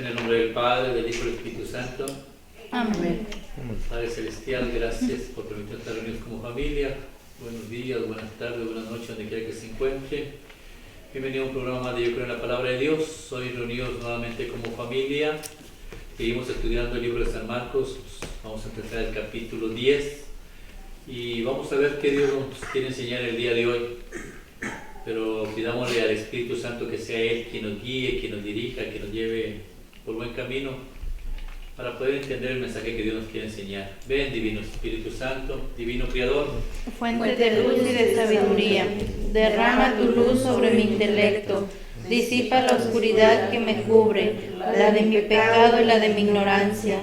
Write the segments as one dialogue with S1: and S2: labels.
S1: En el nombre del Padre, del Hijo y del Espíritu Santo.
S2: Amén.
S1: Padre Celestial, gracias por permitirnos estar reunidos como familia. Buenos días, buenas tardes, buenas noches, donde quiera que se encuentre. Bienvenido a un programa más de Yo Creo en la Palabra de Dios. Hoy reunidos nuevamente como familia. Seguimos estudiando el libro de San Marcos. Vamos a empezar el capítulo 10 y vamos a ver qué Dios nos quiere enseñar el día de hoy. Pero pidámosle al Espíritu Santo que sea Él quien nos guíe, quien nos dirija, quien nos lleve por buen camino para poder entender el mensaje que Dios nos quiere enseñar. Ven, Divino Espíritu Santo, Divino Criador,
S2: Fuente de luz y de sabiduría, derrama tu luz sobre mi intelecto, disipa la oscuridad que me cubre, la de mi pecado y la de mi ignorancia.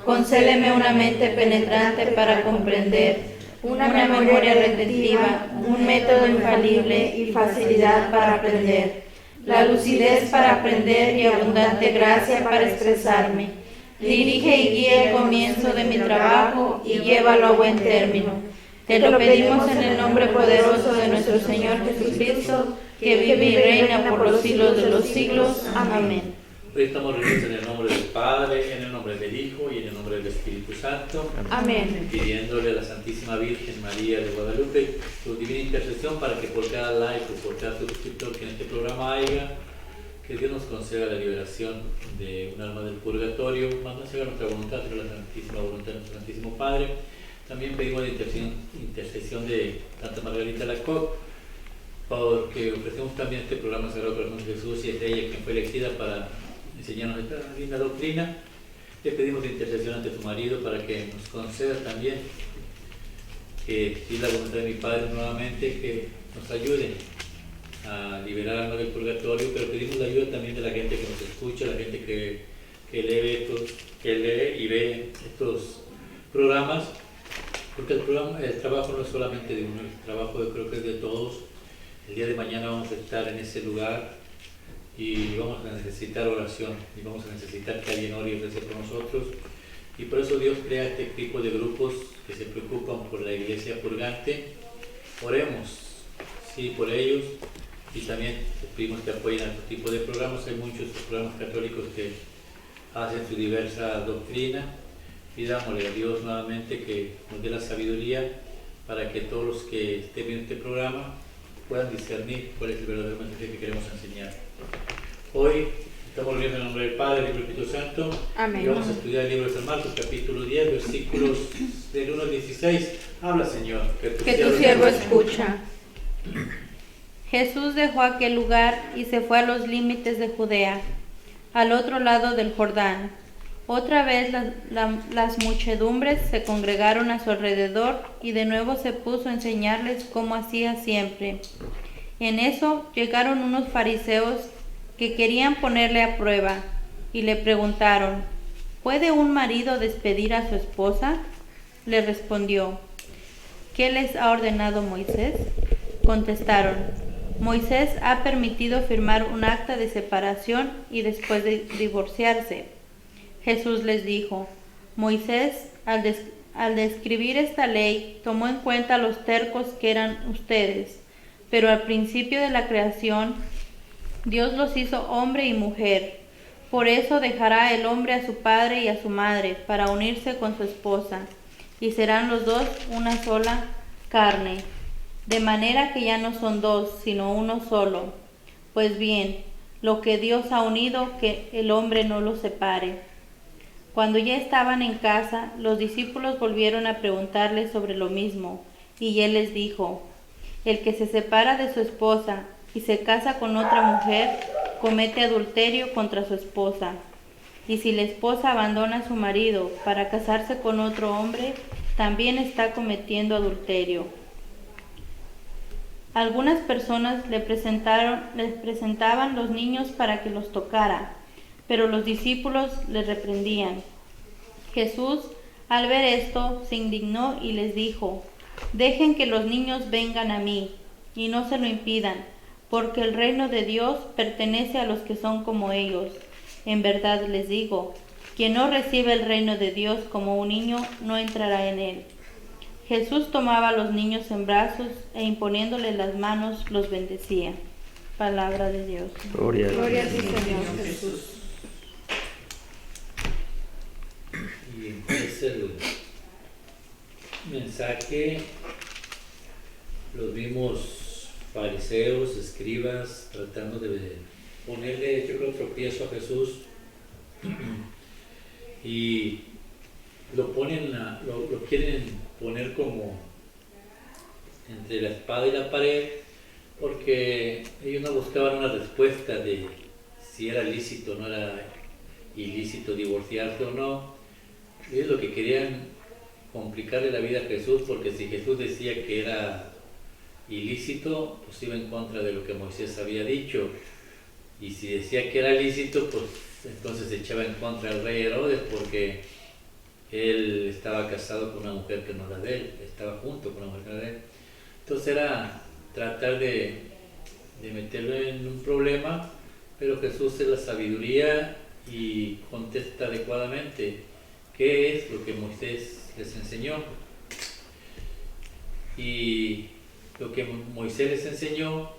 S2: Concédeme una mente penetrante para comprender, una memoria retentiva, un método infalible y facilidad para aprender, la lucidez para aprender y abundante gracia para expresarme. Dirige y guía el comienzo de mi trabajo y llévalo a buen término. Te lo pedimos en el nombre poderoso de nuestro Señor Jesucristo, que vive y reina por los siglos de los siglos. Amén.
S1: Hoy estamos reunidos en el nombre del Padre, en el nombre del Hijo y en el nombre del Espíritu Santo.
S2: Amén.
S1: Pidiéndole a la Santísima Virgen María de Guadalupe su divina intercesión para que por cada like o por cada suscriptor que en este programa haya, que Dios nos conceda la liberación de un alma del purgatorio, más no sea nuestra voluntad, sino la santísima voluntad de nuestro Santísimo Padre. También pedimos la intercesión de Santa Margarita Lacoque, porque ofrecemos también este programa Sagrado Corazón de Jesús y es ella quien fue elegida para enseñarnos esta linda doctrina. Le pedimos la intercesión ante su marido para que nos conceda también, que si es la voluntad de mi Padre nuevamente, que nos ayude a liberar al alma del purgatorio, pero pedimos la ayuda también de la gente que nos escucha, la gente que lee y ve estos programas, porque el trabajo no es solamente de uno, el trabajo yo creo que es de todos. El día de mañana vamos a estar en ese lugar y vamos a necesitar oración y vamos a necesitar que alguien ore y rece por nosotros, y por eso Dios crea este tipo de grupos que se preocupan por la iglesia purgante. Oremos, sí, por ellos, y también les pedimos que apoyen a este tipo de programas. Hay muchos programas católicos que hacen su diversa doctrina. Pidámosle a Dios nuevamente que nos dé la sabiduría para que todos los que estén viendo este programa puedan discernir cuál es el verdadero mensaje que queremos enseñar. Hoy estamos reunidos en el nombre del Padre, del Hijo y del Espíritu Santo.
S2: Amén.
S1: Y vamos a estudiar el libro de San Marcos, capítulo 10, versículos del 1 al 16. Habla, Señor,
S2: que tu siervo escucha. Jesús dejó aquel lugar y se fue a los límites de Judea, al otro lado del Jordán. Otra vez las muchedumbres se congregaron a su alrededor y de nuevo se puso a enseñarles como hacía siempre. En eso llegaron unos fariseos que querían ponerle a prueba y le preguntaron: ¿puede un marido despedir a su esposa? Le respondió: ¿qué les ha ordenado Moisés? Contestaron: Moisés ha permitido firmar un acta de separación y después de divorciarse. Jesús les dijo: Moisés, al describir esta ley, tomó en cuenta los tercos que eran ustedes, pero al principio de la creación, Dios los hizo hombre y mujer. Por eso dejará el hombre a su padre y a su madre para unirse con su esposa, y serán los dos una sola carne. De manera que ya no son dos, sino uno solo. Pues bien, lo que Dios ha unido, que el hombre no lo separe. Cuando ya estaban en casa, los discípulos volvieron a preguntarle sobre lo mismo, y él les dijo: el que se separa de su esposa y se casa con otra mujer, comete adulterio contra su esposa. Y si la esposa abandona a su marido para casarse con otro hombre, también está cometiendo adulterio. Algunas personas les presentaban los niños para que los tocara, pero los discípulos les reprendían. Jesús, al ver esto, se indignó y les dijo: dejen que los niños vengan a mí, y no se lo impidan, porque el reino de Dios pertenece a los que son como ellos. En verdad les digo, quien no recibe el reino de Dios como un niño, no entrará en él. Jesús tomaba a los niños en brazos e imponiéndoles las manos los bendecía. Palabra de Dios.
S3: Gloria a ti,
S2: Gloria a ti, Señor Jesús.
S1: es el mensaje. Los mismos fariseos, escribas, tratando de ponerle, yo creo, tropiezo a Jesús, y lo quieren poner como entre la espada y la pared, porque ellos no buscaban una respuesta de si era lícito o no era ilícito divorciarse o no. Ellos lo que querían complicarle la vida a Jesús, porque si Jesús decía que era ilícito, pues iba en contra de lo que Moisés había dicho, y si decía que era lícito, pues entonces se echaba en contra del rey Herodes, porque él estaba casado con una mujer que no era de él, estaba junto con una mujer que no era de él. Entonces era tratar de meterlo en un problema, pero Jesús es la sabiduría y contesta adecuadamente qué es lo que Moisés les enseñó. Y lo que Moisés les enseñó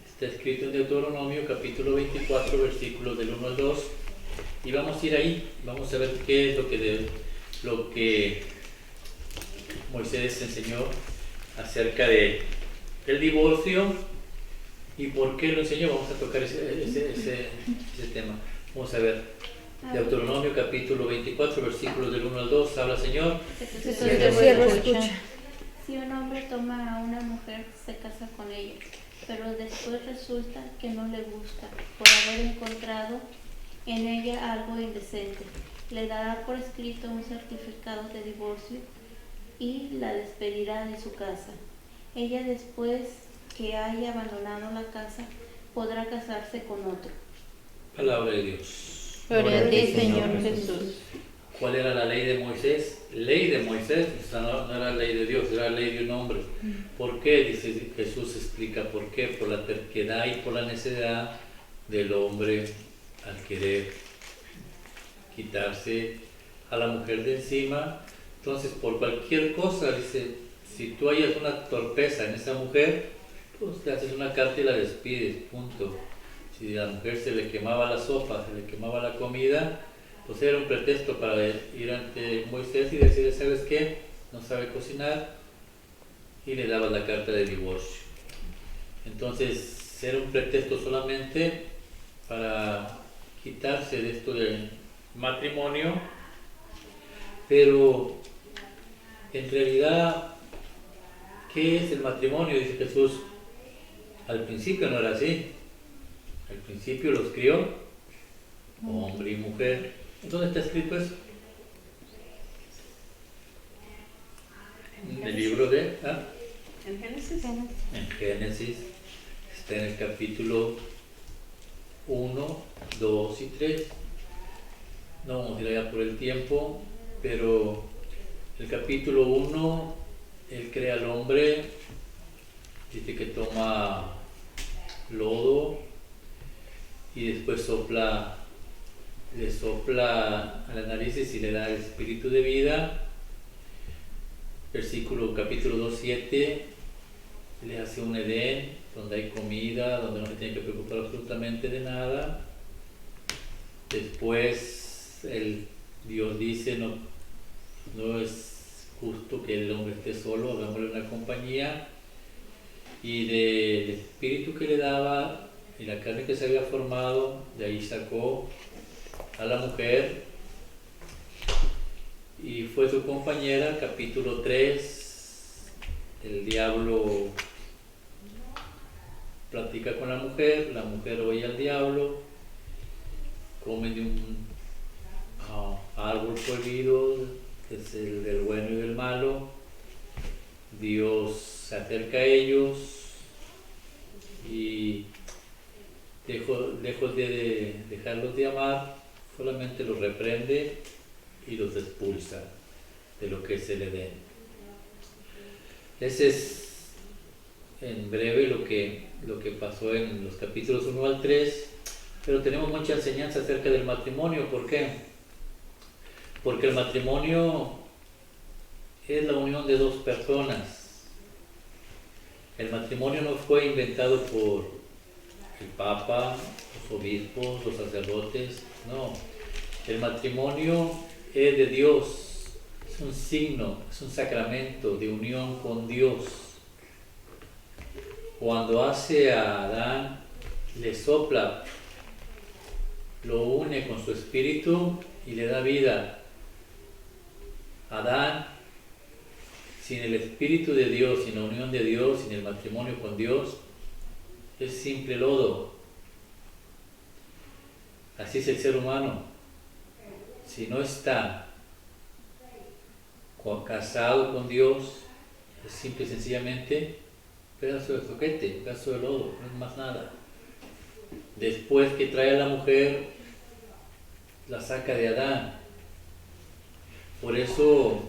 S1: está escrito en Deuteronomio capítulo 24, versículos del 1 al 2, y vamos a ir ahí, vamos a ver qué es lo que Moisés les enseñó acerca del divorcio y por qué lo enseñó. Vamos a tocar ese tema. Vamos a ver. Deuteronomio capítulo 24, versículos del 1 al 2. Habla, Señor.
S2: Si un hombre toma a una mujer, se casa con ella, pero después resulta que no le gusta por haber encontrado en ella algo indecente, le dará por escrito un certificado de divorcio y la despedirá de su casa. Ella, después que haya abandonado la casa, podrá casarse con otro.
S1: Palabra de Dios.
S2: Gloria a ti, Señor Jesús.
S1: ¿Cuál era la ley de Moisés? Ley de Moisés, o sea, no era ley de Dios, era ley de un hombre. ¿Por qué? Dice Jesús, explica por qué. Por la terquedad y por la necedad del hombre al querer quitarse a la mujer de encima. Entonces, por cualquier cosa, dice, si tú hayas una torpeza en esa mujer, pues te haces una carta y la despides, punto. Si a la mujer se le quemaba la sopa, se le quemaba la comida, pues era un pretexto para ir ante Moisés y decirle, ¿sabes qué? No sabe cocinar, y le daba la carta de divorcio. Entonces era un pretexto solamente para quitarse de esto del matrimonio, pero en realidad, ¿qué es el matrimonio? Dice Jesús. Al principio no era así. Al principio los crió hombre y mujer. ¿Dónde está escrito eso? En el libro de...
S3: ¿En Génesis?
S1: En Génesis. Está en el capítulo 1, 2 y 3. No vamos a ir allá por el tiempo, pero el capítulo 1, él crea al hombre, dice que toma lodo y después le sopla a las narices y le da el espíritu de vida. Capítulo 2, 7, le hace un Edén donde hay comida, donde no se tiene que preocupar absolutamente de nada. Después Dios dice, no es justo que el hombre esté solo, hagámosle una compañía. Y del espíritu que le daba y la carne que se había formado, de ahí sacó a la mujer y fue su compañera. Capítulo 3, el diablo platica con la mujer oye al diablo, come de un árbol prohibido, que es el del bueno y del malo. Dios se acerca a ellos y lejos de dejarlos de amar, solamente los reprende y los expulsa de lo que es el Edén. Ese es en breve lo que pasó en los capítulos 1 al 3, pero tenemos mucha enseñanza acerca del matrimonio. ¿Por qué? Porque el matrimonio es la unión de dos personas. El matrimonio no fue inventado por el Papa, los obispos, los sacerdotes, no. El matrimonio es de Dios, es un signo, es un sacramento de unión con Dios. Cuando hace a Adán, le sopla, lo une con su espíritu y le da vida. Adán, sin el espíritu de Dios, sin la unión de Dios, sin el matrimonio con Dios, es simple lodo. Así es el ser humano. Si no está casado con Dios, es simple y sencillamente pedazo de zoquete, pedazo de lodo, no es más nada. Después que trae a la mujer, la saca de Adán. Por eso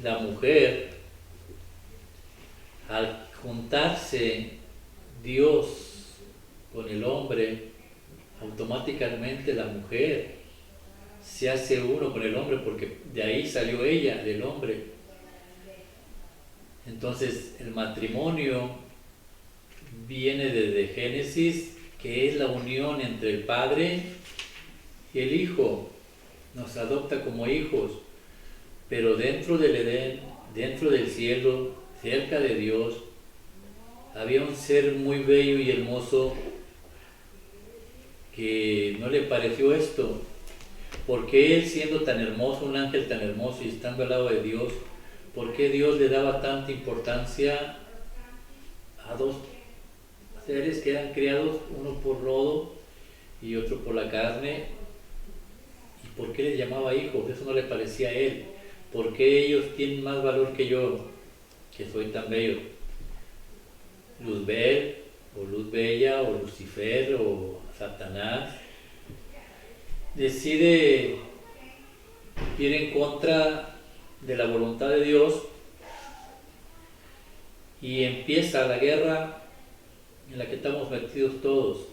S1: la mujer, al juntarse Dios con el hombre, automáticamente la mujer se hace uno con el hombre, porque de ahí salió ella, del hombre. Entonces el matrimonio viene desde Génesis, que es la unión entre el Padre y el Hijo. Nos adopta como hijos, pero dentro del Edén, dentro del cielo, cerca de Dios, había un ser muy bello y hermoso que no le pareció esto, porque él, siendo tan hermoso, un ángel tan hermoso y estando al lado de Dios, ¿por qué Dios le daba tanta importancia a dos seres que eran creados, uno por lodo y otro por la carne? ¿Y por qué les llamaba hijos? Eso no le parecía a él. ¿Por qué ellos tienen más valor que yo, que soy tan bello? Luzbel, o Luz Bella, o Lucifer, o Satanás, decide ir en contra de la voluntad de Dios y empieza la guerra en la que estamos metidos todos.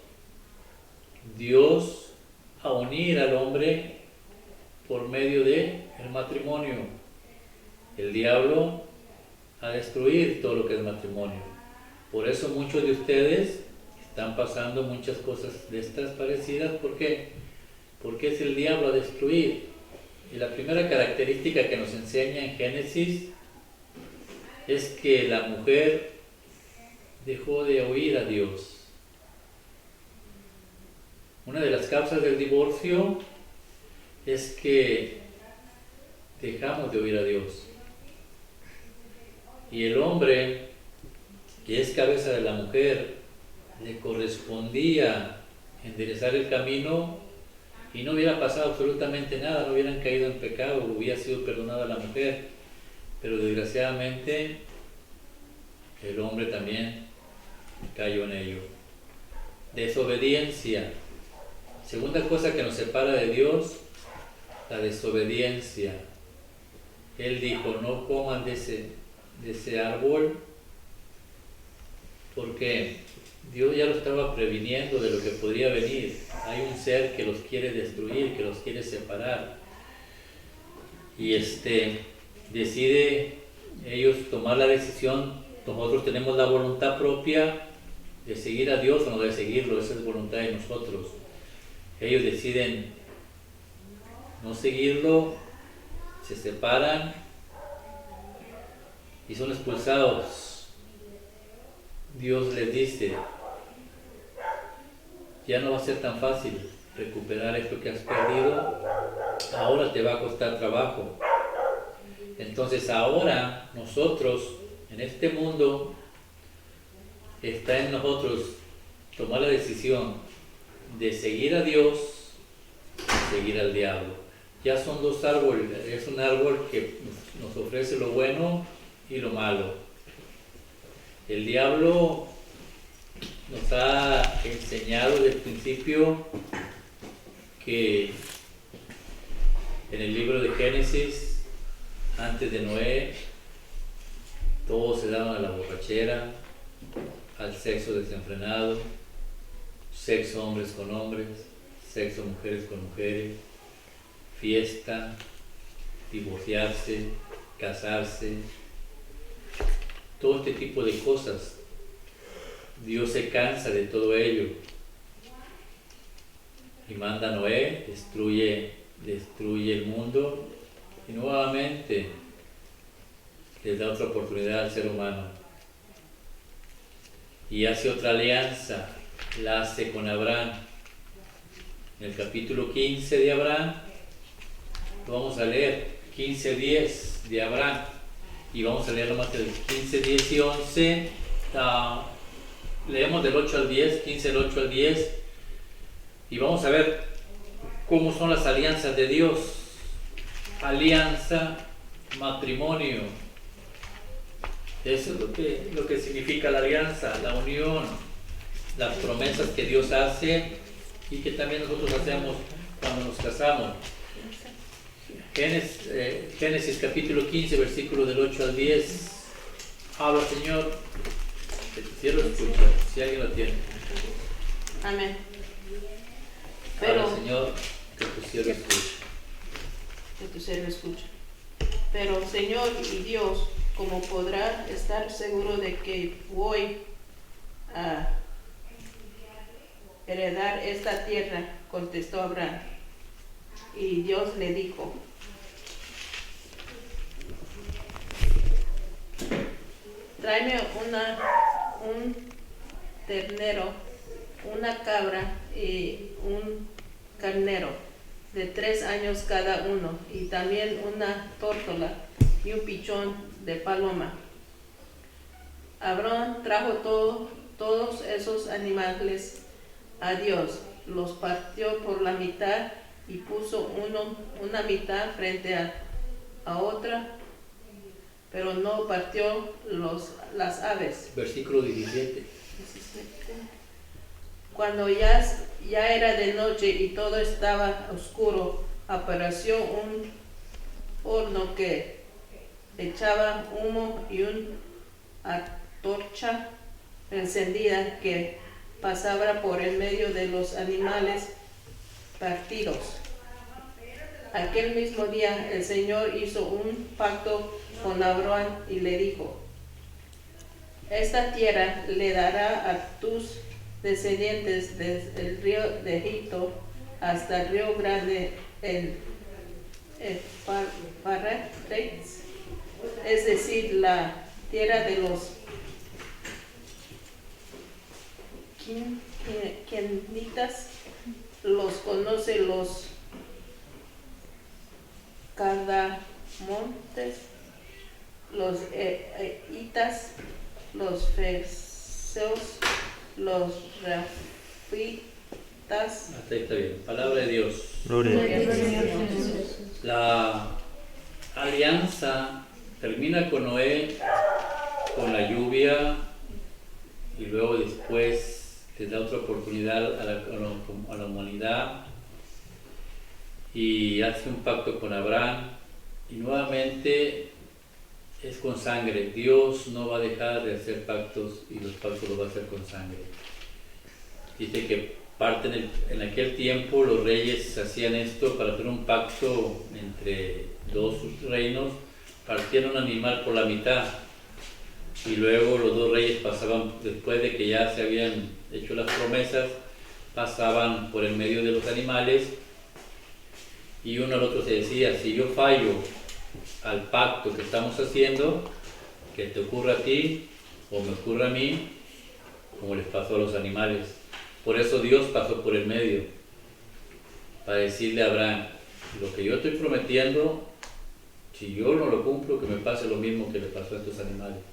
S1: Dios a unir al hombre por medio de el matrimonio. El diablo a destruir todo lo que es matrimonio. Por eso muchos de ustedes están pasando muchas cosas de estas parecidas. ¿Por qué? Porque es el diablo a destruir. Y la primera característica que nos enseña en Génesis es que la mujer dejó de oír a Dios. Una de las causas del divorcio es que dejamos de oír a Dios. Y el hombre, que es cabeza de la mujer, le correspondía enderezar el camino y no hubiera pasado absolutamente nada, no hubieran caído en pecado, hubiera sido perdonada la mujer. Pero desgraciadamente el hombre también cayó en ello. Desobediencia. Segunda cosa que nos separa de Dios, la desobediencia. Él dijo, no coman de ese árbol, porque Dios ya lo estaba previniendo de lo que podría venir. Hay un ser que los quiere destruir, que los quiere separar. Y decide ellos tomar la decisión. Nosotros tenemos la voluntad propia de seguir a Dios o no de seguirlo, esa es voluntad de nosotros. Ellos deciden no seguirlo, se separan y son expulsados. Dios les dice, ya no va a ser tan fácil recuperar esto que has perdido, ahora te va a costar trabajo. Entonces ahora nosotros, en este mundo, está en nosotros tomar la decisión de seguir a Dios y seguir al diablo. Ya son dos árboles, es un árbol que nos ofrece lo bueno y lo malo. El diablo nos ha enseñado desde el principio que en el libro de Génesis, antes de Noé, todos se daban a la borrachera, al sexo desenfrenado, sexo hombres con hombres, sexo mujeres con mujeres, fiesta, divorciarse, casarse, todo este tipo de cosas. Dios se cansa de todo ello y manda a Noé, destruye el mundo y nuevamente les da otra oportunidad al ser humano y hace otra alianza, la hace con Abraham. En el capítulo 15 de Abraham, lo vamos a leer, 15:10 de Abraham, y vamos a leer nomás el 15, 10 y 11. Leemos del 8 al 10, 15 del 8 al 10, y vamos a ver cómo son las alianzas de Dios. Alianza, matrimonio. Eso es lo que significa la alianza, la unión, las promesas que Dios hace y que también nosotros hacemos cuando nos casamos. Génesis capítulo 15, versículo del 8 al 10. Habla, Señor, que tu siervo escucha, si alguien lo tiene.
S3: Amén.
S1: Habla, Señor, que tu siervo escucha.
S3: Que tu siervo escucha. Pero, Señor y Dios, ¿cómo podrá estar seguro de que voy a heredar esta tierra? Contestó Abraham. Y Dios le dijo: tráeme un ternero, una cabra y un carnero de 3 años cada uno, y también una tórtola y un pichón de paloma. Abraham trajo todos esos animales a Dios, los partió por la mitad y puso una mitad frente a otra, pero no partió las aves.
S1: Versículo 17.
S3: Cuando ya era de noche y todo estaba oscuro, apareció un horno que echaba humo y una antorcha encendida que pasaba por el medio de los animales partidos. Aquel mismo día el Señor hizo un pacto con Abraham y le dijo: esta tierra le dará a tus descendientes desde el río de Egipto hasta el río grande en Éufrates, es decir, la tierra de los Kenitas. Los conoce los Cardamontes, los Hitas, los Ferceos, los Rafitas.
S1: Hasta ahí está bien. Palabra de Dios.
S4: Gloria.
S1: La alianza termina con Noé, con la lluvia, y luego después les da otra oportunidad a la humanidad y hace un pacto con Abraham, y nuevamente es con sangre. Dios no va a dejar de hacer pactos, y los pactos los va a hacer con sangre. Dice que en aquel tiempo los reyes hacían esto para hacer un pacto entre dos reinos, partían un animal por la mitad, y luego los dos reyes pasaban, después de que ya se habían hecho las promesas, pasaban por el medio de los animales, y uno al otro se decía: si yo fallo al pacto que estamos haciendo, que te ocurra a ti o me ocurra a mí, como les pasó a los animales. Por eso Dios pasó por el medio, para decirle a Abraham: lo que yo estoy prometiendo, si yo no lo cumplo, que me pase lo mismo que le pasó a estos animales.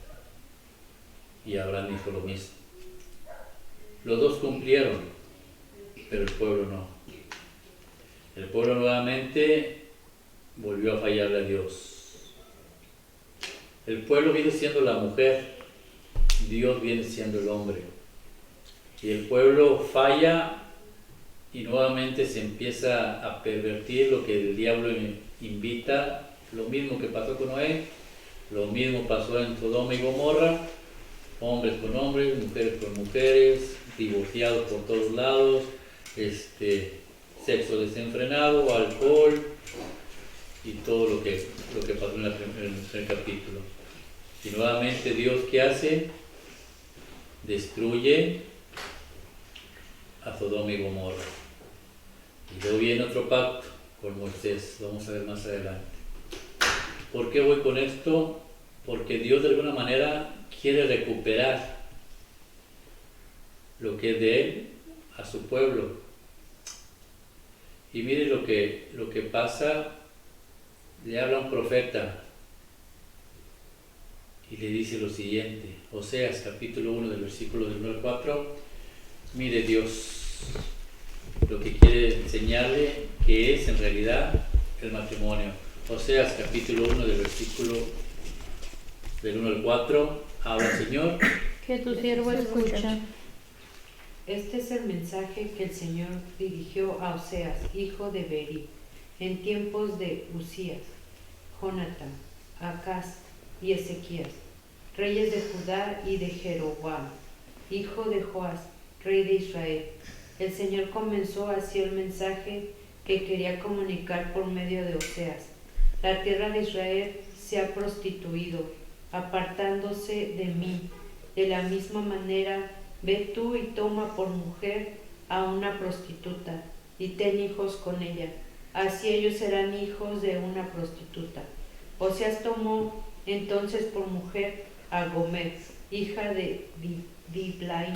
S1: Y Abraham hizo lo mismo. Los dos cumplieron, pero el pueblo no. El pueblo nuevamente volvió a fallarle a Dios. El pueblo viene siendo la mujer, Dios viene siendo el hombre. Y el pueblo falla y nuevamente se empieza a pervertir lo que el diablo invita. Lo mismo que pasó con Noé, lo mismo pasó en Sodoma y Gomorra. Hombres con hombres, mujeres con mujeres, divorciados por todos lados, sexo desenfrenado, alcohol y todo lo que pasó en el primer capítulo. Y nuevamente Dios, ¿qué hace? Destruye a Sodoma y Gomorra. Y luego viene otro pacto con Moisés, vamos a ver más adelante. ¿Por qué voy con esto? Porque Dios de alguna manera quiere recuperar lo que es de Él a su pueblo. Y mire lo que pasa, le habla un profeta y le dice lo siguiente, Oseas capítulo 1 del versículo del 1 al 4, mire Dios lo que quiere enseñarle que es en realidad el matrimonio. Oseas capítulo 1 del versículo del 1 al 4, habla Señor.
S2: Que tu siervo escucha.
S4: Este es el mensaje que el Señor dirigió a Oseas, hijo de Beeri, en tiempos de Usías, Jonatán, Acaz y Ezequías, reyes de Judá, y de Jeroboam, hijo de Joás, rey de Israel. El Señor comenzó así el mensaje que quería comunicar por medio de Oseas. La tierra de Israel se ha prostituido, apartándose de mí. De la misma manera, ve tú y toma por mujer a una prostituta, y ten hijos con ella. Así ellos serán hijos de una prostituta. Oseas tomó entonces por mujer a Gomer, hija de Diblaim,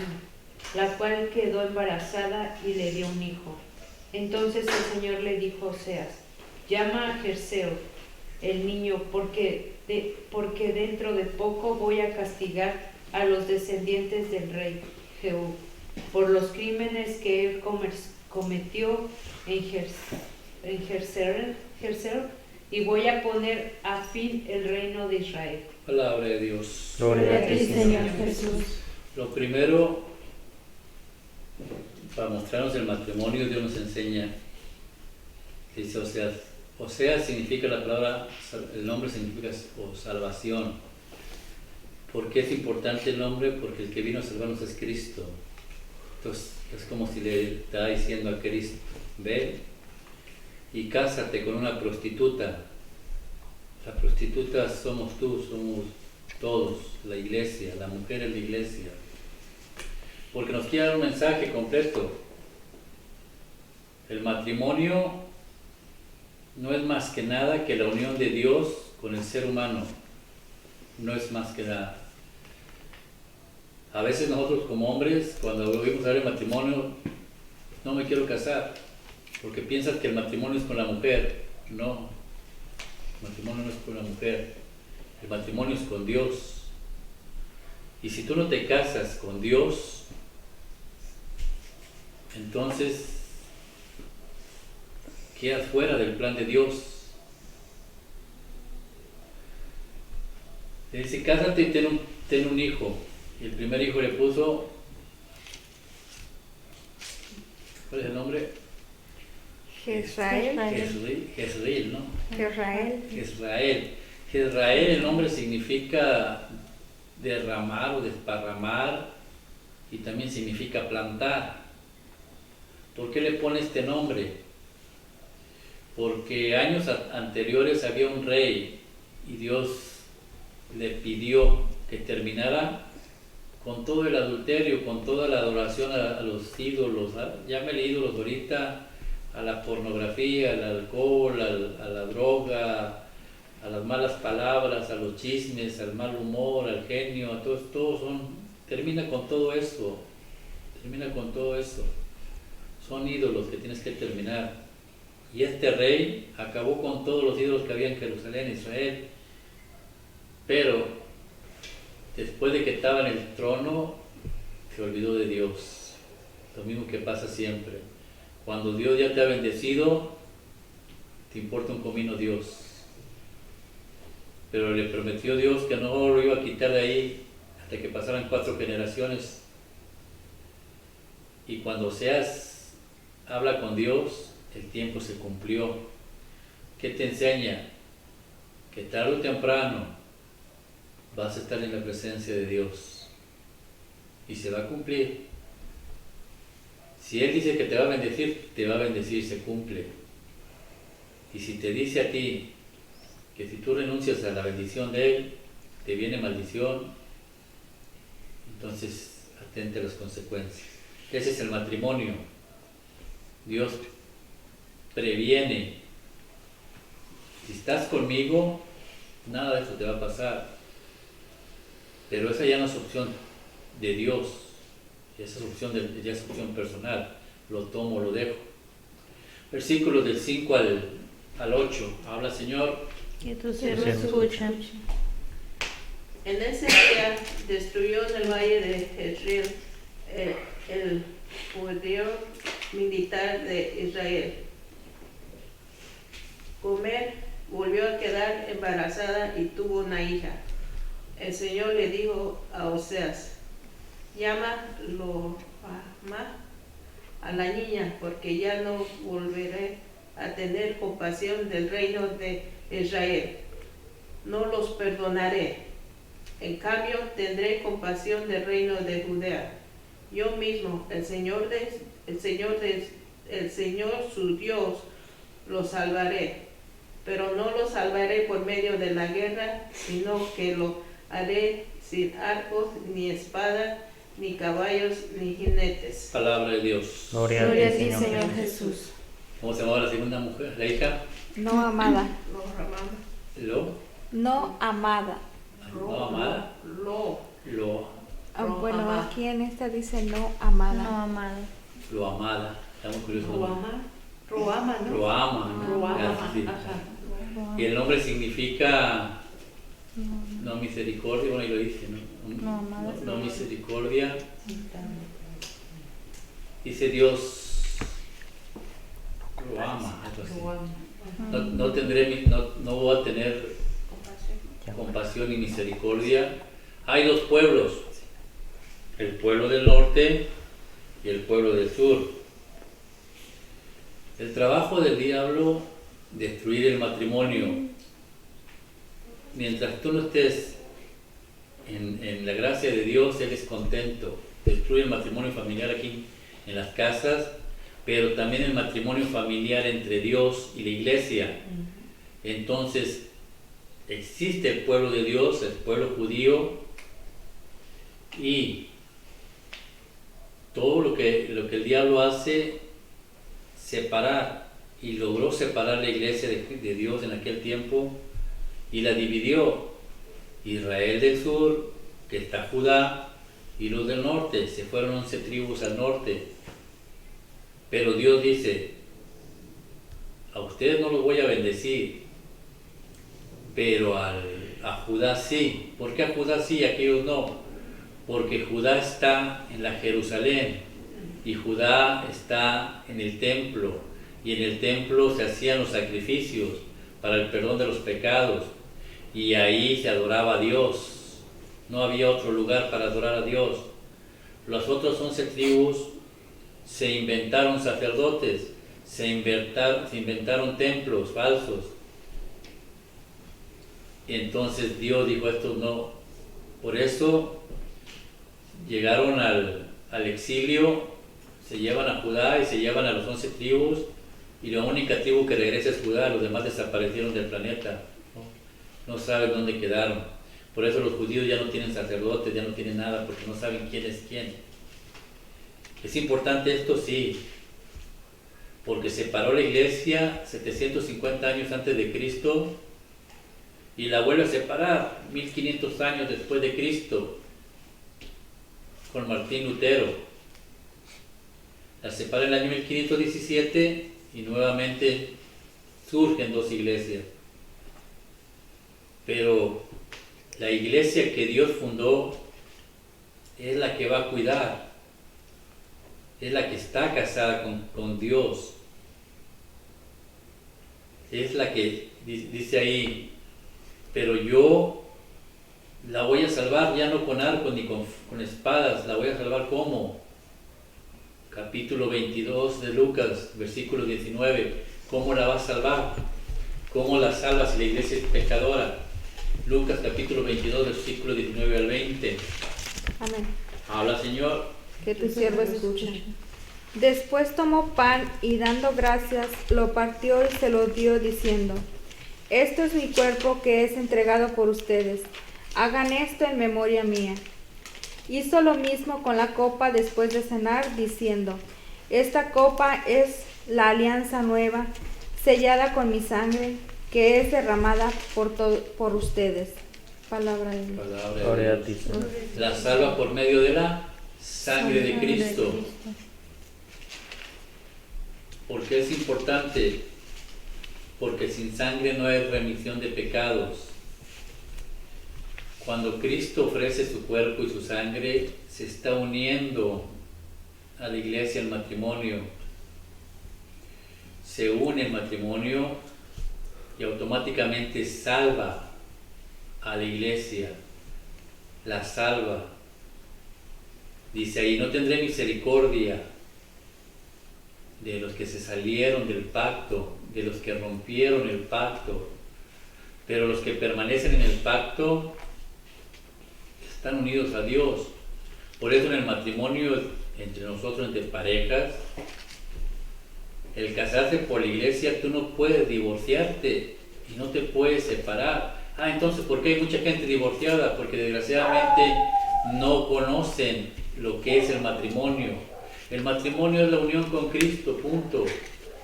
S4: la cual quedó embarazada y le dio un hijo. Entonces el Señor le dijo a Oseas, llama a Jerseo, el niño, porque dentro de poco voy a castigar a los descendientes del rey Jehú por los crímenes que él cometió en Jerser, y voy a poner a fin el reino de Israel.
S1: Palabra de Dios.
S2: Gloria a ti, Señor Jesús.
S1: Lo primero, para mostrarnos el matrimonio, Dios nos enseña, dice Oseas. Oseas significa la palabra, el nombre significa salvación. ¿Por qué es importante el nombre? Porque el que vino a salvarnos es Cristo. Entonces es como si le está diciendo a Cristo, ve y cásate con una prostituta. La prostituta somos tú, somos todos, la iglesia, la mujer es la iglesia. Porque nos quiere dar un mensaje completo. El matrimonio no es más que nada que la unión de Dios con el ser humano. No es más que nada. A veces nosotros como hombres, cuando oímos hablar de matrimonio, no me quiero casar, porque piensas que el matrimonio es con la mujer. No, el matrimonio no es con la mujer, el matrimonio es con Dios. Y si tú no te casas con Dios, entonces quedas fuera del plan de Dios. Le dice, cásate y ten un hijo. Y el primer hijo le puso, ¿cuál es el nombre?
S5: Jezreel,
S1: Jezreel, ¿no?
S5: Israel,
S1: Jezreel, el nombre significa derramar o desparramar y también significa plantar. ¿Por qué le pone este nombre? Porque años anteriores había un rey y Dios le pidió que terminara con todo el adulterio, con toda la adoración a los ídolos, llámele ídolos ahorita, a la pornografía, al alcohol, a la droga, a las malas palabras, a los chismes, al mal humor, al genio, a termina con todo eso, son ídolos que tienes que terminar. Y este rey acabó con todos los ídolos que había en Jerusalén, Israel, pero después de que estaba en el trono, se olvidó de Dios. Lo mismo que pasa siempre. Cuando Dios ya te ha bendecido, te importa un comino Dios. Pero le prometió Dios que no lo iba a quitar de ahí hasta que pasaran 4 generaciones. Y cuando Oseas habla con Dios, el tiempo se cumplió. ¿Qué te enseña? Que tarde o temprano vas a estar en la presencia de Dios y se va a cumplir. Si Él dice que te va a bendecir, se cumple. Y si te dice a ti que si tú renuncias a la bendición de Él, te viene maldición, entonces atente a las consecuencias. Ese es el matrimonio. Dios previene. Si estás conmigo, nada de eso te va a pasar. Pero esa ya no es opción de Dios, esa es opción, ya es opción personal, lo tomo, lo dejo. Versículos del 5 al 8, habla Señor.
S2: Que tus siervos escuchan.
S3: En ese día destruyó en el valle de Jezreel el poder militar de Israel. Gomer volvió a quedar embarazada y tuvo una hija. El Señor le dijo a Oseas: llámalo a la niña, porque ya no volveré a tener compasión del reino de Israel. No los perdonaré. En cambio, tendré compasión del reino de Judea. Yo mismo, el Señor su Dios, lo salvaré. Pero no lo salvaré por medio de la guerra, sino que lo haré sin arcos, ni espada, ni caballos, ni jinetes.
S1: Palabra de Dios.
S5: Gloria a ti, Señor Jesús.
S1: ¿Cómo se llamaba la segunda mujer? ¿La hija?
S5: No amada.
S1: No
S5: No amada.
S1: amada.
S5: Bueno,
S3: amada.
S5: aquí en esta dice no amada.
S2: No, amado.
S1: Lo amada. Está muy curioso.
S3: Roama, ¿no?
S1: Lo ama.
S3: Roama,
S1: Sí.
S3: ajá.
S1: Y el nombre significa no misericordia, bueno, y lo dice, ¿no?
S2: No, amada.
S1: No misericordia. Dice Dios, lo ama. Algo así. No voy a tener compasión y misericordia. Hay dos pueblos, el pueblo del norte y el pueblo del sur. El trabajo del diablo, destruir el matrimonio. Mientras tú no estés en la gracia de Dios, Él es contento. Destruye el matrimonio familiar aquí en las casas, pero también el matrimonio familiar entre Dios y la iglesia. Entonces, existe el pueblo de Dios, el pueblo judío, y todo lo que el diablo hace, separar, y logró separar la iglesia de Dios en aquel tiempo, y la dividió. Israel del sur, que está Judá, y los del norte, se fueron 11 tribus al norte. Pero Dios dice, a ustedes no los voy a bendecir, pero a Judá sí. ¿Por qué a Judá sí y a aquellos no? Porque Judá está en la Jerusalén y Judá está en el templo, y en el templo se hacían los sacrificios para el perdón de los pecados, y ahí se adoraba a Dios. No había otro lugar para adorar a Dios. Los otros 11 tribus se inventaron sacerdotes, se inventaron templos falsos. Y entonces Dios dijo, estos no. Por eso llegaron al exilio, se llevan a Judá y se llevan a los 11 tribus, y la única tribu que regresa es Judá. Los demás desaparecieron del planeta, no saben dónde quedaron. Por eso los judíos ya no tienen sacerdotes, ya no tienen nada, porque no saben quién es quién. ¿Es importante esto? Sí, porque separó la iglesia 750 años antes de Cristo y la vuelve a separar 1500 años después de Cristo con Martín Lutero. La separa en el año 1517 y nuevamente surgen dos iglesias. Pero la iglesia que Dios fundó es la que va a cuidar, es la que está casada con Dios, es la que dice ahí, pero yo la voy a salvar ya no con arcos ni con espadas, la voy a salvar ¿cómo? Capítulo 22 de Lucas, versículo 19, ¿cómo la va a salvar? ¿Cómo la salva si la iglesia es pecadora? Lucas capítulo 22, versículo 19 al 20.
S5: Amén.
S1: Habla, Señor.
S5: Que tu siervo escuche. Después tomó pan y dando gracias, lo partió y se lo dio diciendo, esto es mi cuerpo que es entregado por ustedes. Hagan esto en memoria mía. Hizo lo mismo con la copa después de cenar, diciendo, esta copa es la alianza nueva, sellada con mi sangre. que es derramada por ustedes. Palabra de Dios.
S1: Palabra
S6: Gloria a
S1: de
S6: ti,
S1: Dios.
S6: Señor.
S1: La salva por medio de la sangre de Cristo. ¿Por qué es importante? Porque sin sangre no hay remisión de pecados. Cuando Cristo ofrece su cuerpo y su sangre, se está uniendo a la iglesia el matrimonio. Se une el matrimonio y automáticamente salva a la iglesia. La salva. Dice ahí, no tendré misericordia de los que se salieron del pacto, de los que rompieron el pacto, pero los que permanecen en el pacto están unidos a Dios. Por eso en el matrimonio entre nosotros, entre parejas, el casarse por la iglesia, tú no puedes divorciarte y no te puedes separar. Entonces, ¿por qué hay mucha gente divorciada? Porque desgraciadamente no conocen lo que es el matrimonio. El matrimonio es la unión con Cristo, punto.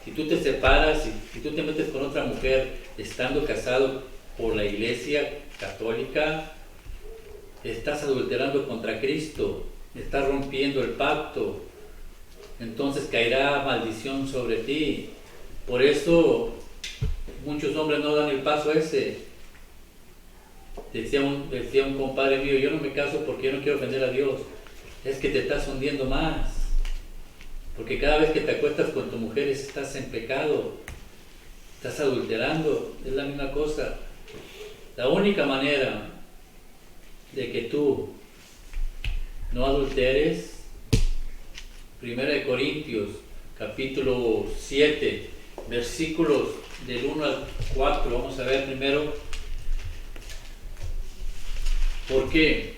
S1: Si tú te separas, si tú te metes con otra mujer estando casado por la iglesia católica, estás adulterando contra Cristo, estás rompiendo el pacto, entonces caerá maldición sobre ti. Por eso muchos hombres no dan el paso ese. Decía un compadre mío, yo no me caso porque yo no quiero ofender a Dios. Es que te estás hundiendo más, porque cada vez que te acuestas con tu mujer estás en pecado, estás adulterando, es la misma cosa. La única manera de que tú no adulteres, 1 Corintios capítulo 7 versículos del 1 al 4, vamos a ver primero. ¿Por qué?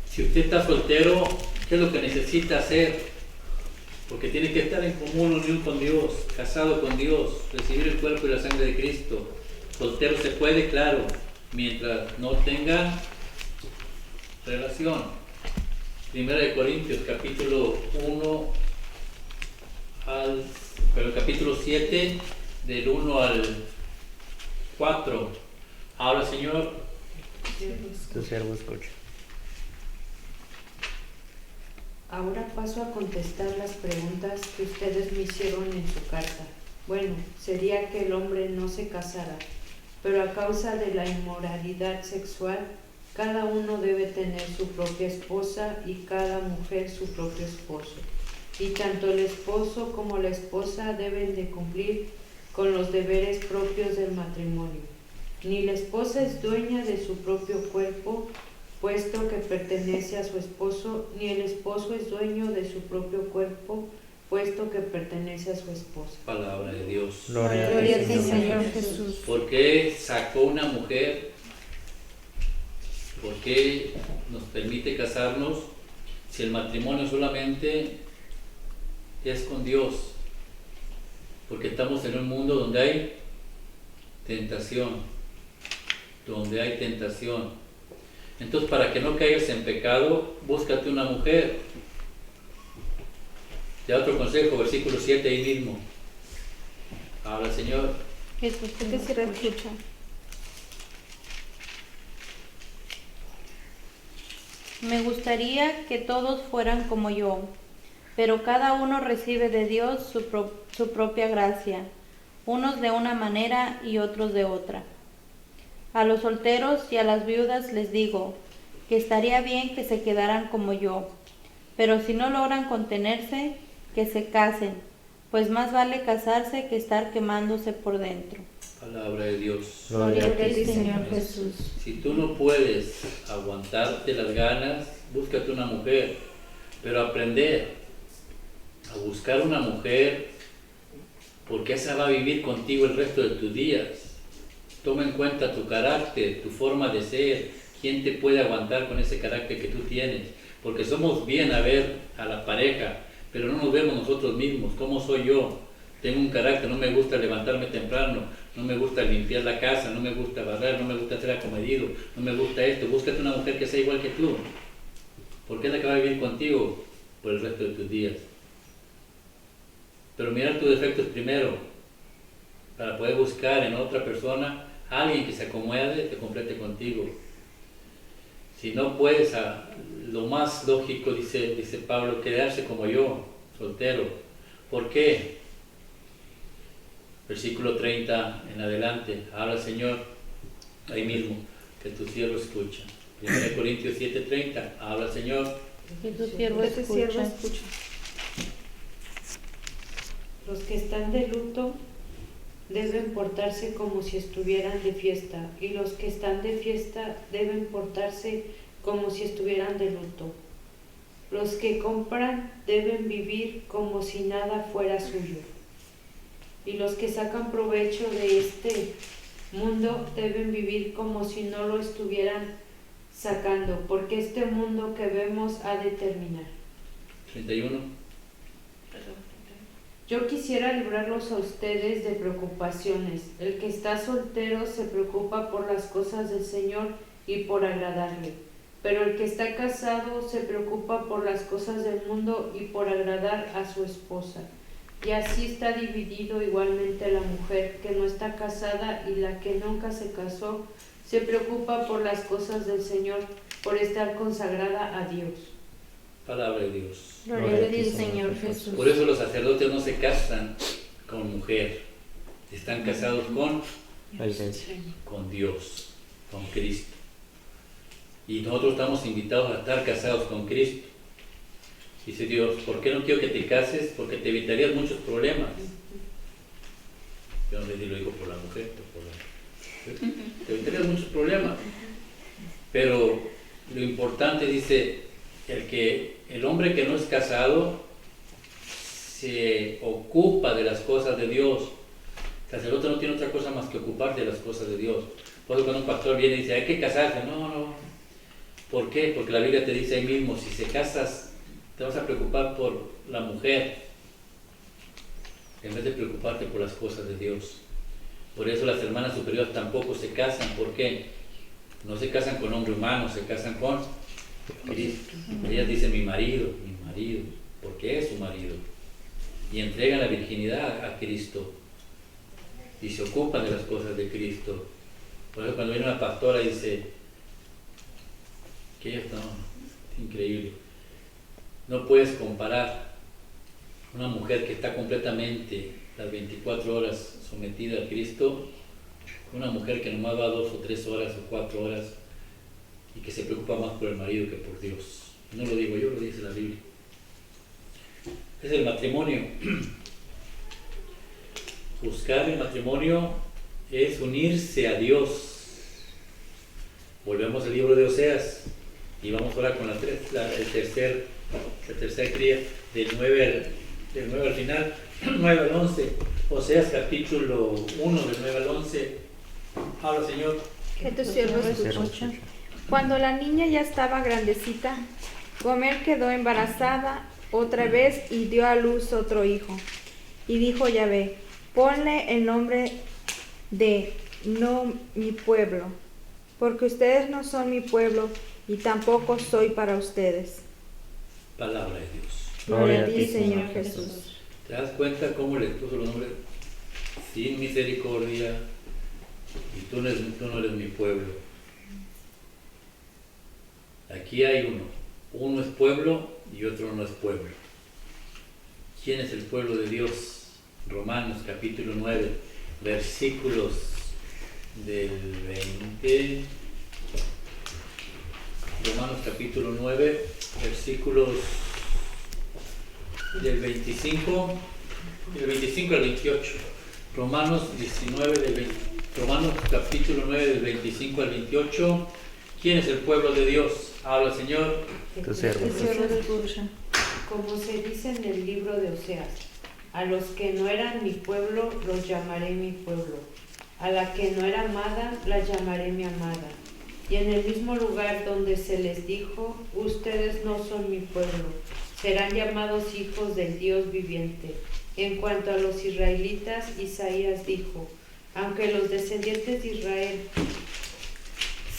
S1: Si usted está soltero, ¿qué es lo que necesita hacer? Porque tiene que estar en común unión con Dios, casado con Dios, recibir el cuerpo y la sangre de Cristo. Soltero se puede, claro, mientras no tenga relación. 1 Corintios capítulo 7 del 1 al 4. Habla, Señor.
S6: Tu siervo escucha.
S4: Ahora paso a contestar las preguntas que ustedes me hicieron en su carta. Bueno, sería que el hombre no se casara, pero a causa de la inmoralidad sexual, cada uno debe tener su propia esposa y cada mujer su propio esposo. Y tanto el esposo como la esposa deben de cumplir con los deberes propios del matrimonio. Ni la esposa es dueña de su propio cuerpo, puesto que pertenece a su esposo, ni el esposo es dueño de su propio cuerpo, puesto que pertenece a su esposa.
S1: Palabra de Dios.
S6: Gloria a
S5: Gloria a
S6: ti,
S5: ti,
S6: Señor.
S5: Señor Jesús.
S1: ¿Por qué sacó una mujer? ¿Por qué nos permite casarnos si el matrimonio solamente es con Dios? Porque estamos en un mundo donde hay tentación, Entonces, para que no caigas en pecado, búscate una mujer. Te da otro consejo, versículo 7 ahí mismo. Habla, Señor.
S2: Jesús
S5: ¿Qué se escucha?
S2: Me gustaría que todos fueran como yo, pero cada uno recibe de Dios su propia gracia, unos de una manera y otros de otra. A los solteros y a las viudas les digo que estaría bien que se quedaran como yo, pero si no logran contenerse, que se casen, pues más vale casarse que estar quemándose por dentro.
S1: Palabra de Dios.
S6: Gloria a
S5: Gloria a
S6: ti,
S5: ti, Señor
S6: Señor.
S5: Jesús.
S1: Si tú no puedes aguantarte las ganas, búscate una mujer, pero aprender a buscar una mujer porque esa va a vivir contigo el resto de tus días. Toma en cuenta tu carácter, tu forma de ser, quién te puede aguantar con ese carácter que tú tienes, porque somos bien a ver a la pareja, pero no nos vemos nosotros mismos. ¿Cómo soy yo? Tengo un carácter, no me gusta levantarme temprano, no me gusta limpiar la casa, no me gusta barrer, no me gusta ser acomedido, no me gusta esto. Búscate una mujer que sea igual que tú, porque es la que va a vivir contigo por el resto de tus días. Pero mirar tus defectos primero, para poder buscar en otra persona alguien que se acomode, te complete contigo. Si no puedes, lo más lógico, dice Pablo, quedarse como yo, soltero. ¿Por qué? Versículo 30 en adelante, habla Señor, ahí mismo, que tu siervo escucha. 1 Corintios 7:30, habla Señor,
S2: Que tu siervo
S5: Que tu siervo
S2: escucha.
S5: escucha.
S4: Los que están de luto deben portarse como si estuvieran de fiesta, y los que están de fiesta deben portarse como si estuvieran de luto. Los que compran deben vivir como si nada fuera suyo, y los que sacan provecho de este mundo deben vivir como si no lo estuvieran sacando, porque este mundo que vemos ha de terminar.
S1: 31.
S4: Yo quisiera librarlos a ustedes de preocupaciones. El que está soltero se preocupa por las cosas del Señor y por agradarle. Pero el que está casado se preocupa por las cosas del mundo y por agradar a su esposa. Y así está dividido igualmente la mujer que no está casada, y la que nunca se casó se preocupa por las cosas del Señor, por estar consagrada a Dios.
S1: Palabra de Dios.
S2: Gloria a ti, Señor Jesús.
S1: Por eso los sacerdotes no se casan con mujer, están casados
S6: La esencia.
S1: con Dios, con Cristo. Y nosotros estamos invitados a estar casados con Cristo. Dice Dios, ¿por qué no quiero que te cases? Porque te evitarías muchos problemas. Yo no sé si lo digo por la mujer, pero por la... te evitarías muchos problemas. Pero lo importante, dice, el hombre que no es casado se ocupa de las cosas de Dios. El sacerdote no tiene otra cosa más que ocuparse de las cosas de Dios. Por eso cuando un pastor viene y dice, hay que casarse, no. ¿Por qué? Porque la Biblia te dice ahí mismo, si se casas, te vas a preocupar por la mujer, en vez de preocuparte por las cosas de Dios. Por eso las hermanas superiores tampoco se casan. ¿Por qué? No se casan con hombre humano, se casan con Cristo. Ellas dicen mi marido, porque es su marido. Y entregan la virginidad a Cristo. Y se ocupan de las cosas de Cristo. Por eso cuando viene una pastora dice, que no, increíble. No puedes comparar una mujer que está completamente las 24 horas sometida a Cristo con una mujer que nomás va 2 o 3 horas o 4 horas y que se preocupa más por el marido que por Dios. No lo digo yo, lo dice la Biblia. Es el matrimonio. Buscar el matrimonio es unirse a Dios. Volvemos al libro de Oseas y vamos ahora con el tercer cría del 9 al final, 9 al 11. Oseas capítulo 1 del 9 al 11. Habla Señor.
S5: Que tu siervo escucha. Cuando la niña ya estaba grandecita, Gomer quedó embarazada otra vez y dio a luz otro hijo. Y dijo Yahvé, ponle el nombre de no mi pueblo, porque ustedes no son mi pueblo y tampoco soy para ustedes.
S1: Palabra de Dios.
S5: Gloria a ti, Señor Jesús.
S1: ¿Te das cuenta cómo le puso los nombres? Sin misericordia, y tú no eres mi pueblo. Aquí hay uno. Uno es pueblo y otro no es pueblo. ¿Quién es el pueblo de Dios? Romanos capítulo 9, versículos del 20. Romanos capítulo 9, versículos del 25 al 28. Romanos capítulo 9 del 25 al 28. ¿Quién es el pueblo de Dios? Habla Señor.
S6: Tu siervo.
S2: Tu siervo escucha.
S4: Como se dice en el libro de Oseas, a los que no eran mi pueblo los llamaré mi pueblo, a la que no era amada la llamaré mi amada. Y en el mismo lugar donde se les dijo, ustedes no son mi pueblo, serán llamados hijos del Dios viviente. En cuanto a los israelitas, Isaías dijo, aunque los descendientes de Israel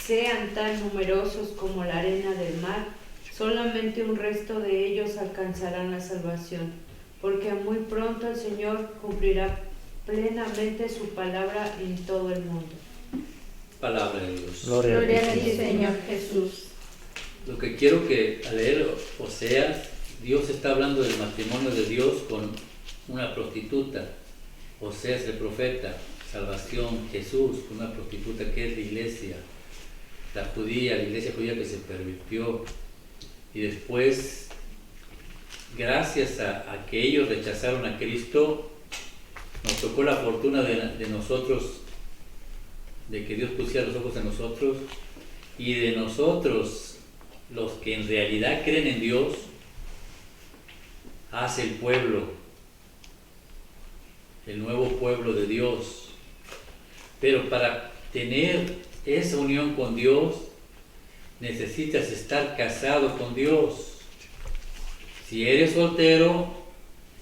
S4: sean tan numerosos como la arena del mar, solamente un resto de ellos alcanzarán la salvación, porque muy pronto el Señor cumplirá plenamente su palabra en todo el mundo.
S1: Palabra de Dios.
S6: Gloria
S5: Gloria
S6: a
S5: a
S6: ti,
S5: ti,
S6: Señor.
S5: Señor Jesús.
S1: Lo que quiero que al leer Oseas, Dios está hablando del matrimonio de Dios con una prostituta. Oseas el profeta, salvación, Jesús, con una prostituta que es la iglesia, la iglesia judía que se pervirtió. Y después, gracias a que ellos rechazaron a Cristo, nos tocó la fortuna de nosotros, de que Dios pusiera los ojos en nosotros, y de nosotros, los que en realidad creen en Dios, hace el pueblo, el nuevo pueblo de Dios. Pero para tener esa unión con Dios, necesitas estar casado con Dios. Si eres soltero,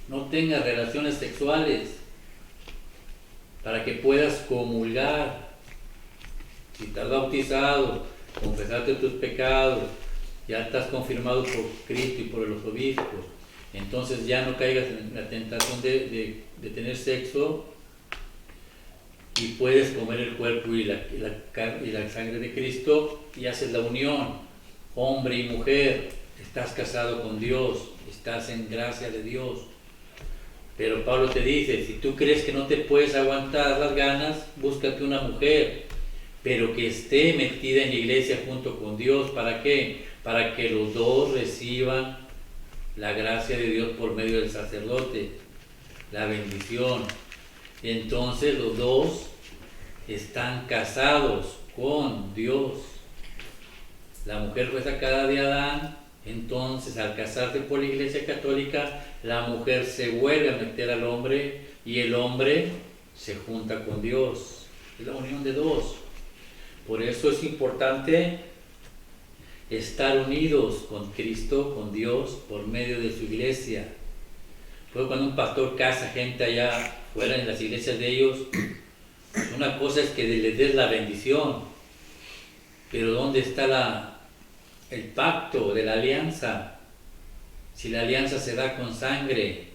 S1: no tengas relaciones sexuales para que puedas comulgar. Si estás bautizado, confesarte tus pecados, ya estás confirmado por Cristo y por los obispos, entonces ya no caigas en la tentación de tener sexo y puedes comer el cuerpo y la sangre de Cristo y haces la unión, hombre y mujer, estás casado con Dios, estás en gracia de Dios. Pero Pablo te dice, si tú crees que no te puedes aguantar las ganas, búscate una mujer, pero que esté metida en la iglesia junto con Dios. ¿Para qué? Para que los dos reciban la gracia de Dios por medio del sacerdote, la bendición. Entonces los dos están casados con Dios. La mujer fue sacada de Adán, entonces al casarse por la iglesia católica, la mujer se vuelve a meter al hombre y el hombre se junta con Dios. Es la unión de dos. Por eso es importante estar unidos con Cristo, con Dios, por medio de su iglesia. Pues cuando un pastor casa gente allá fuera en las iglesias de ellos, una cosa es que les des la bendición, pero ¿dónde está el pacto de la alianza? Si la alianza se da con sangre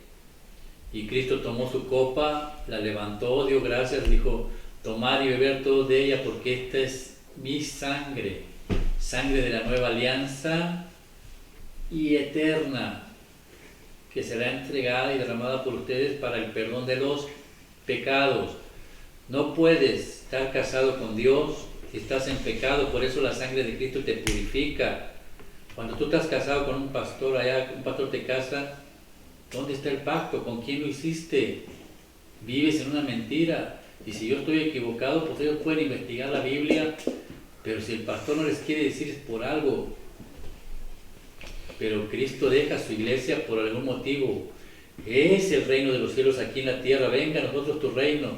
S1: y Cristo tomó su copa, la levantó, dio gracias, dijo, tomar y beber todos de ella porque esta es mi sangre, sangre de la nueva alianza y eterna, que será entregada y derramada por ustedes para el perdón de los pecados. No puedes estar casado con Dios si estás en pecado, por eso la sangre de Cristo te purifica. Cuando tú estás casado con un pastor allá, un pastor te casa, ¿dónde está el pacto? ¿Con quién lo hiciste? Vives en una mentira. Y si yo estoy equivocado, pues ellos pueden investigar la Biblia, pero si el pastor no les quiere decir es por algo. Pero Cristo deja su iglesia por algún motivo. Es el reino de los cielos aquí en la tierra. Venga a nosotros tu reino.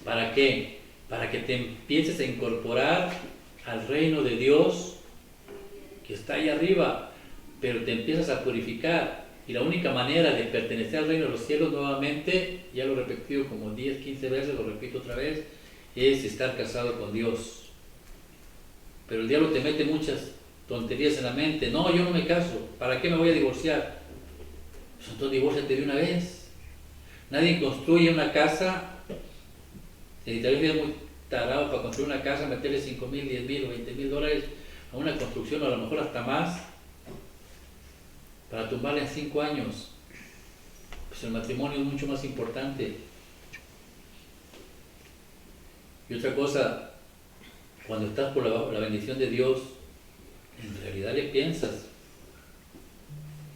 S1: ¿Para qué? Para que te empieces a incorporar al reino de Dios que está ahí arriba, pero te empiezas a purificar. Y la única manera de pertenecer al reino de los cielos nuevamente, ya lo he repetido como 10, 15 veces, lo repito otra vez, es estar casado con Dios. Pero el diablo te mete muchas tonterías en la mente. No, yo no me caso. ¿Para qué me voy a divorciar? Pues entonces divórciate de una vez. Nadie construye una casa. Si tal vez es muy tarado para construir una casa, meterle 5,000, 10,000 o 20,000 dólares a una construcción, o a lo mejor hasta más, para tumbarla en 5 años. Pues el matrimonio es mucho más importante. Y otra cosa, cuando estás por la bendición de Dios, en realidad le piensas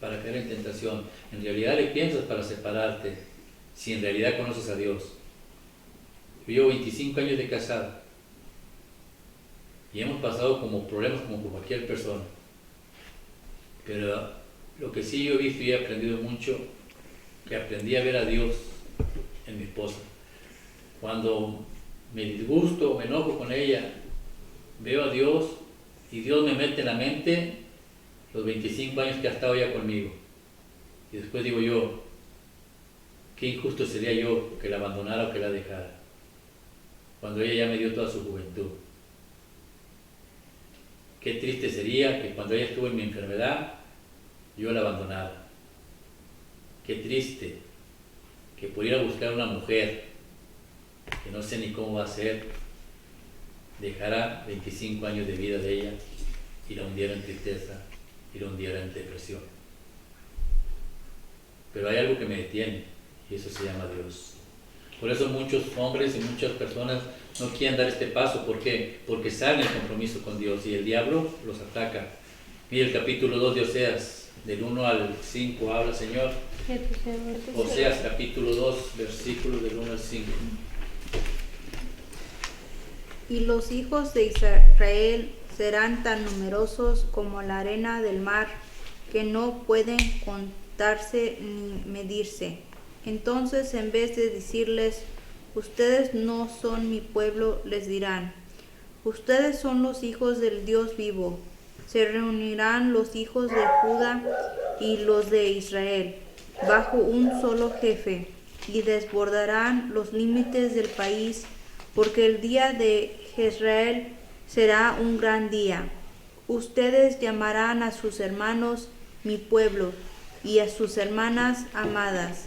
S1: para caer en tentación, en realidad le piensas para separarte, si en realidad conoces a Dios. Yo llevo 25 años de casado y hemos pasado como problemas como con cualquier persona, pero lo que sí yo he visto y he aprendido mucho, que aprendí a ver a Dios en mi esposa. Cuando me disgusto, me enojo con ella, veo a Dios y Dios me mete en la mente los 25 años que ha estado ella conmigo. Y después digo yo, qué injusto sería yo que la abandonara o que la dejara, cuando ella ya me dio toda su juventud. Qué triste sería que cuando ella estuvo en mi enfermedad, yo la abandonara. Qué triste que por ir a buscar una mujer que no sé ni cómo va a ser, dejará 25 años de vida de ella y la hundiera en tristeza y la hundiera en depresión. Pero hay algo que me detiene y eso se llama Dios. Por eso muchos hombres y muchas personas no quieren dar este paso. ¿Por qué? Porque saben el compromiso con Dios y el diablo los ataca. Mira el capítulo 2 de Oseas, del 1 al 5 habla, Señor. Oseas capítulo 2, versículos del 1 al 5.
S5: Y los hijos de Israel serán tan numerosos como la arena del mar, que no pueden contarse ni medirse. Entonces, en vez de decirles, ustedes no son mi pueblo, les dirán, ustedes son los hijos del Dios vivo. Se reunirán los hijos de Judá y los de Israel bajo un solo jefe, y desbordarán los límites del país, porque el día de Israel será un gran día. Ustedes llamarán a sus hermanos mi pueblo, y a sus hermanas amadas.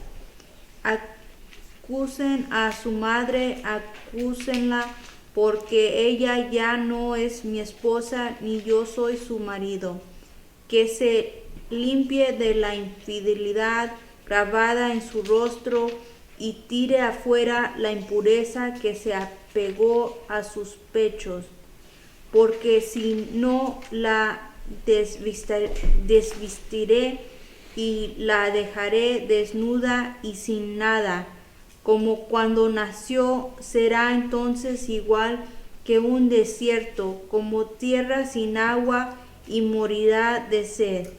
S5: Acusen a su madre, acúsenla, porque ella ya no es mi esposa, ni yo soy su marido. Que se limpie de la infidelidad grabada en su rostro, y tire afuera la impureza que se apegó a sus pechos, porque si no la desvestiré y la dejaré desnuda y sin nada. Como cuando nació, será entonces igual que un desierto, como tierra sin agua, y morirá de sed.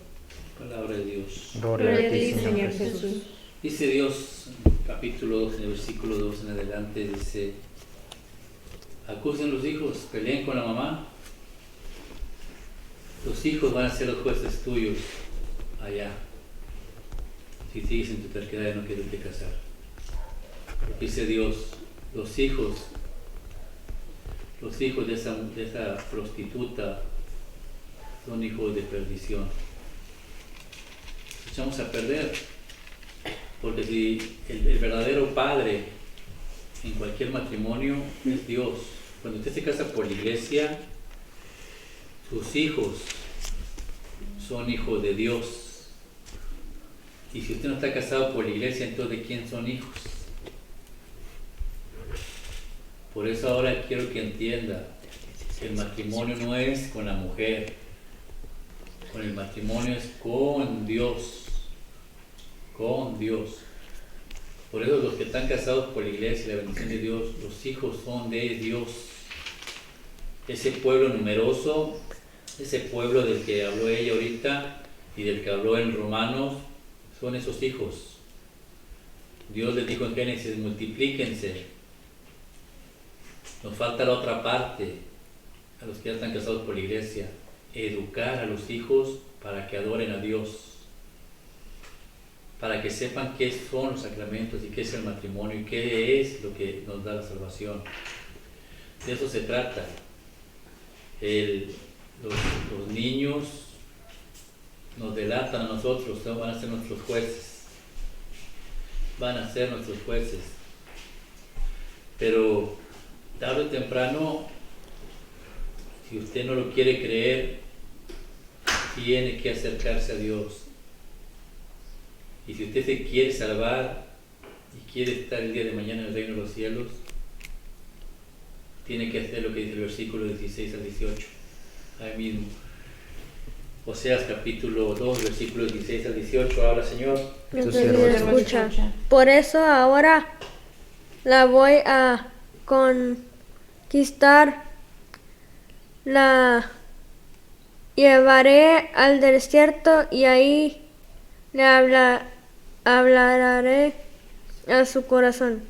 S1: Palabra de Dios.
S6: Gloria a ti, Señor Jesús.
S1: Dice Dios, capítulo 2, en el versículo 2 en adelante, dice, acusen los hijos, peleen con la mamá. Los hijos van a ser los jueces tuyos allá, si sigues en tu terquedad y no quieres te casar. Dice Dios, los hijos de esa prostituta son hijos de perdición. Los echamos a perder, porque si el verdadero padre en cualquier matrimonio es Dios. Cuando usted se casa por la iglesia, sus hijos son hijos de Dios. Y si usted no está casado por la iglesia, entonces ¿de quién son hijos? Por eso ahora quiero que entienda que el matrimonio no es con la mujer, con el matrimonio es con Dios, con Dios. Por eso los que están casados por la iglesia y la bendición de Dios, los hijos son de Dios. Ese pueblo numeroso, ese pueblo del que habló ella ahorita y del que habló en Romanos, son esos hijos. Dios les dijo en Génesis, multiplíquense. Nos falta la otra parte, a los que ya están casados por la iglesia, educar a los hijos para que adoren a Dios, para que sepan qué son los sacramentos y qué es el matrimonio y qué es lo que nos da la salvación. De eso se trata. Los niños nos delatan a nosotros, van a ser nuestros jueces. Van a ser nuestros jueces. Pero tarde o temprano, si usted no lo quiere creer, tiene que acercarse a Dios. Y si usted se quiere salvar y quiere estar el día de mañana en el reino de los cielos, tiene que hacer lo que dice el versículo 16 al 18. Ahí mismo. Oseas capítulo 2, versículos 16 al 18, habla, Señor.
S6: Tu siervo
S7: Escucha. Por eso ahora la voy a conquistar, la llevaré al desierto y ahí le hablaré a su corazón.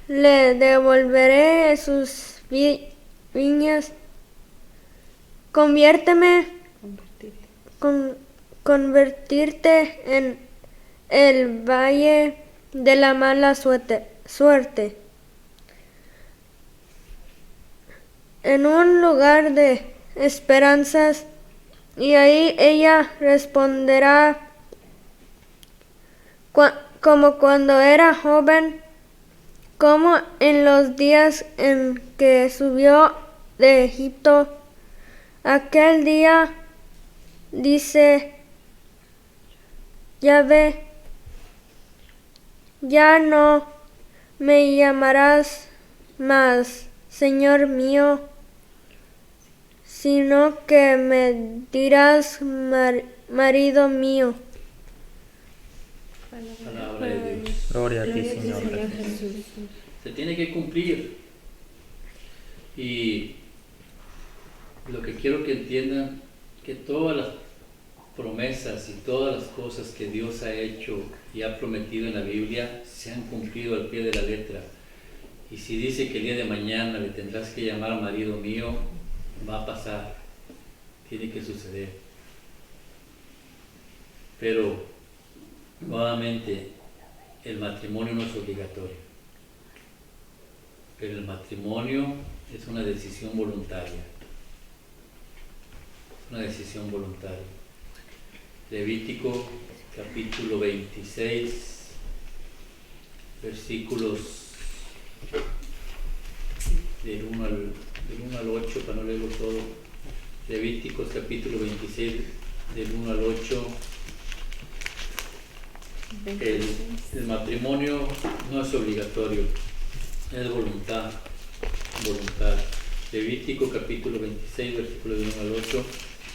S7: Le devolveré sus viñas. Convertirte en el valle de la mala suerte, en un lugar de esperanzas, y ahí ella responderá como cuando era joven, como en los días en que subió de Egipto. Aquel día, dice Yahvé, ya no me llamarás más Señor mío, sino que me dirás marido mío.
S1: Palabra de Dios.
S6: Gloria a ti, Señor.
S1: Se tiene que cumplir. Y lo que quiero que entiendan, que todas las promesas y todas las cosas que Dios ha hecho y ha prometido en la Biblia se han cumplido al pie de la letra. Y si dice que el día de mañana le tendrás que llamar marido mío, va a pasar, tiene que suceder. Pero nuevamente, el matrimonio no es obligatorio, pero el matrimonio es una decisión voluntaria. Una decisión voluntaria. Levítico capítulo 26, versículos del 1 al 8, para no leerlo todo. Levíticos capítulo 26, del 1 al 8. El matrimonio no es obligatorio, es voluntad. Levítico capítulo 26, versículo del 1 al 8.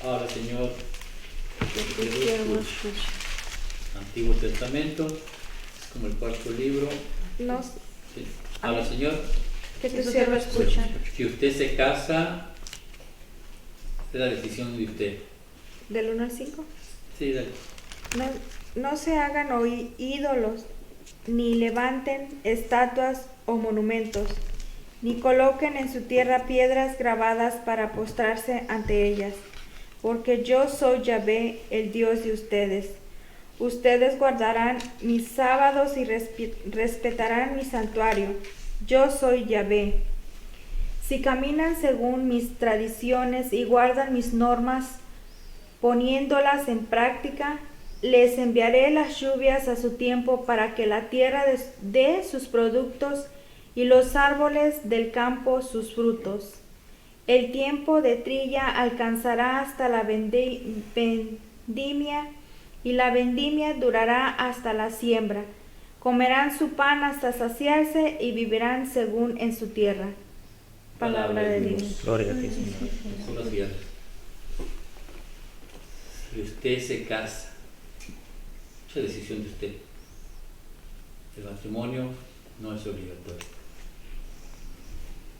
S1: Ahora, Señor, Antiguo Testamento, es como el cuarto libro.
S5: No,
S1: Sí. Ahora, Señor,
S5: que tu siervo escucha.
S1: si usted se casa, es la decisión de usted.
S5: Del 1 al 5.
S1: Sí, dale.
S5: No se hagan ídolos, ni levanten estatuas o monumentos, ni coloquen en su tierra piedras grabadas para postrarse ante ellas, porque yo soy Yahvé, el Dios de ustedes. Ustedes guardarán mis sábados y respetarán mi santuario. Yo soy Yahvé. Si caminan según mis tradiciones y guardan mis normas, poniéndolas en práctica, les enviaré las lluvias a su tiempo para que la tierra dé sus productos y los árboles del campo sus frutos. El tiempo de trilla alcanzará hasta la vendimia y la vendimia durará hasta la siembra. Comerán su pan hasta saciarse y vivirán según en su tierra. Palabra de Dios.
S6: Gloria a ti, Señor.
S1: Son las guías. Si usted se casa, es la decisión de usted. El matrimonio no es obligatorio.